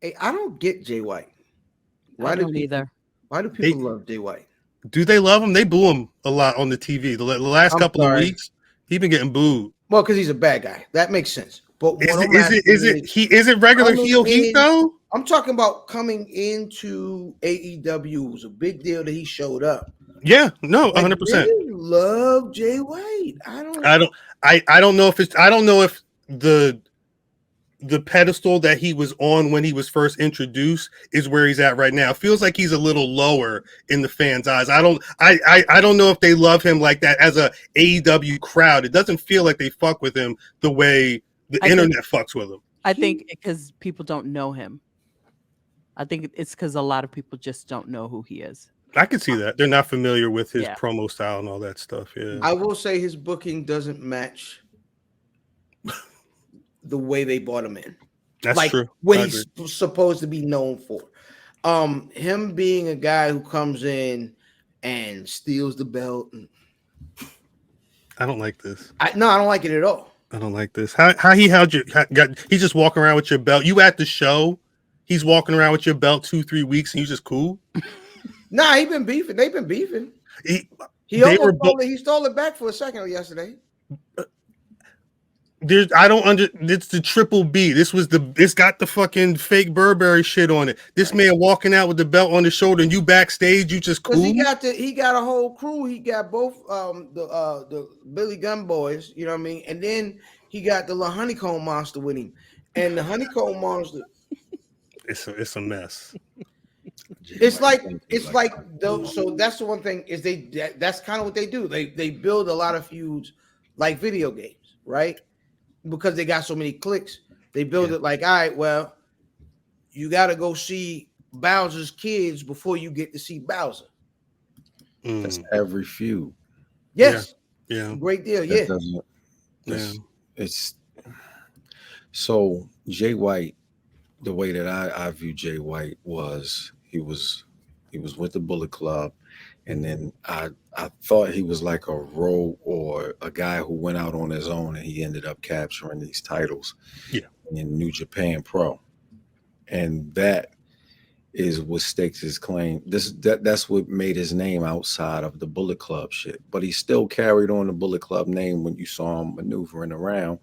Hey, I don't get Jay White. I Why do don't people? either. Why do They people love Jay White? do they love him? They boo him a lot on the TV. The last I'm couple of sorry. weeks, he been getting booed. Well, because he's a bad guy. That makes sense. But what I'm Is asking it is, he is it regular coming heel heat in. though? I'm talking about coming into AEW. It was a big deal that he showed up. Yeah, no, Like 100%. they love Jay White. I don't. I don't I don't know if it's I don't know if the pedestal that he was on when he was first introduced is where he's at right now. It feels like he's a little lower in the fans' eyes. I don't know if they love him like that as a AEW crowd. It doesn't feel like they fuck with him the way the I think internet fucks with him. I think because people don't know him. I think it's because a lot of people just don't know who he is. I can see that. They're not familiar with his Yeah. promo style and all that stuff. Yeah. I will say his booking doesn't match the way they brought him in. That's Like true. what I he's agree. supposed to be known for. Him being a guy who comes in and steals the belt. I don't like this. I don't like it at all. I don't like this. How he held you he's just walking around with your belt. You at the show, he's walking around with your belt 2-3 weeks and you just cool. Nah, he been beefing. They've been beefing. He He they were almost stole it. He stole it back for a second yesterday. There's I don't under it's the triple B. It's got the fucking fake Burberry shit on it. This man walking out with the belt on his shoulder and you backstage, you just Because cool. he got a whole crew. He got both the Billy Gunn boys, you know what I mean? And then he got the little honeycomb monster with him. And the honeycomb monster, It's a mess. it's like those. So that's the one thing is that's kind of what they do. They build a lot of feuds like video games, right? Because they got so many clicks, they build it like, all right, well, you got to go see Bowser's kids before you get to see Bowser. That's every feud. Yes, Yeah. great deal. That Yeah, doesn't. It's so Jay White. The way that I view Jay White was he was with the Bullet Club, and then I thought he was like a rogue or a guy who went out on his own, and he ended up capturing these titles. Yeah. In New Japan Pro, and that is what stakes his claim. That's what made his name outside of the Bullet Club shit. But he still carried on the Bullet Club name when you saw him maneuvering around,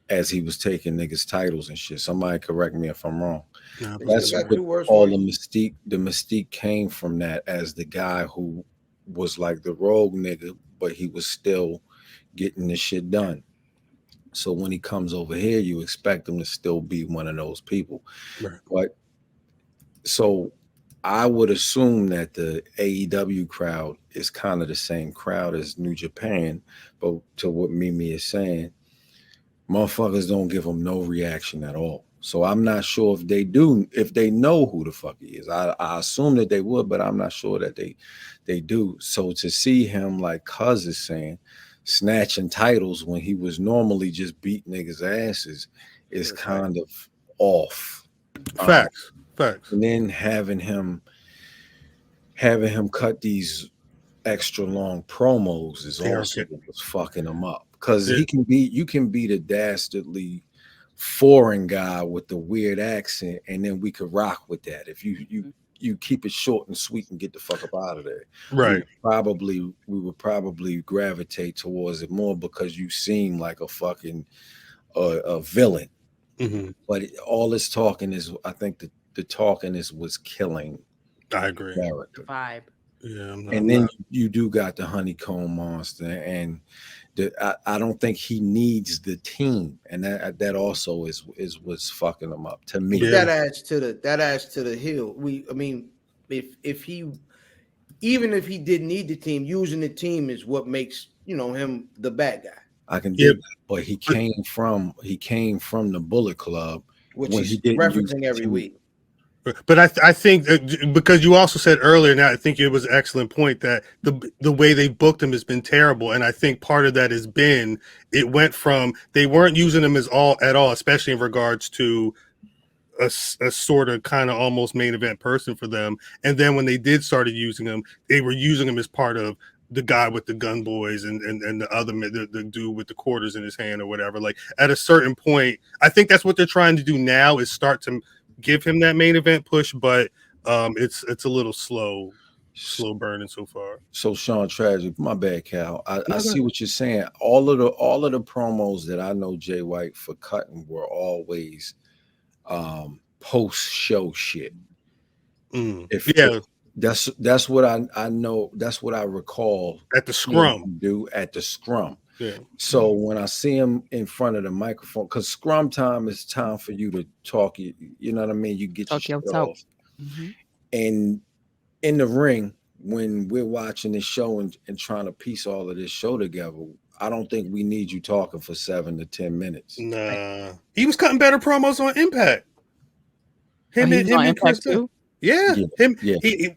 as he was taking niggas titles and shit. Somebody correct me if I'm wrong. No, That's got what 2 words all for the you. mystique. The mystique came from that as the guy who was like the rogue nigga, but he was still getting the shit done. So when he comes over here, you expect him to still be one of those people. Right. But so I would assume that the AEW crowd is kind of the same crowd as New Japan, but to what Mimi is saying, motherfuckers don't give them no reaction at all. So I'm not sure if they do, if they know who the fuck he is. I assume that they would, but I'm not sure that they do. So to see him, like Cuz is saying, snatching titles when he was normally just beat niggas' asses is kind of off. Facts. And then having him cut these extra long promos is also what's fucking him up. Because you can be the dastardly foreign guy with the weird accent, and then we could rock with that. If you keep it short and sweet and get the fuck up out of there. Right. We would probably gravitate towards it more because you seem like a fucking a villain. Mm-hmm. But all this talking is, I think the talking is what's killing. I agree. Character. Vibe. Yeah. And then you do got the honeycomb monster, and I don't think he needs the team, and that also is what's fucking him up to me. Yeah. That adds to the hill. I mean, if he, even if he didn't need the team, using the team is what makes him the bad guy. I can do that, but he came from the Bullet Club, which he's referencing every week. But I think because you also said earlier, now I think it was an excellent point that the way they booked him has been terrible, and I think part of that has been it went from they weren't using him at all, especially in regards to a sort of kind of almost main event person for them, and then when they started using him, they were using him as part of the guy with the gun boys and the other the dude with the quarters in his hand or whatever. Like at a certain point, I think that's what they're trying to do now is start to give him that main event push, but it's a little slow burning so far. So Sean Tragic, my bad, Cal. I see what you're saying. All of the promos that I know Jay White for cutting were always post show shit. That's what I know. That's what I recall at the scrum. Do at the scrum. Yeah. So when I see him in front of the microphone, because scrum time is time for you to talk. You know what I mean? You get your shit off. And in the ring, when we're watching this show and trying to piece all of this show together, I don't think we need you talking for 7 to 10 minutes. Nah, he was cutting better promos on Impact. Him and Chris too. Yeah. He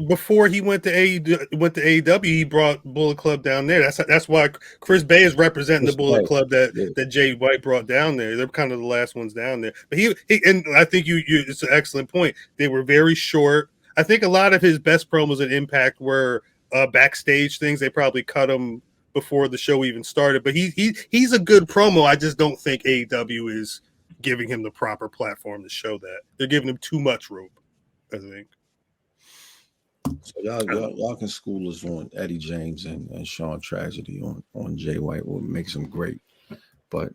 before he went to AEW, he brought Bullet Club down there. That's why Chris Bay is representing the Bullet Club that Jay White brought down there. They're kind of the last ones down there. But he and I think it's an excellent point. They were very short. I think a lot of his best promos at Impact were backstage things. They probably cut him before the show even started. But he's a good promo. I just don't think AEW is giving him the proper platform to show that. They're giving him too much rope, I think. So y'all can school us on Eddie James and Sean Tragedy on Jay White. What makes him great. But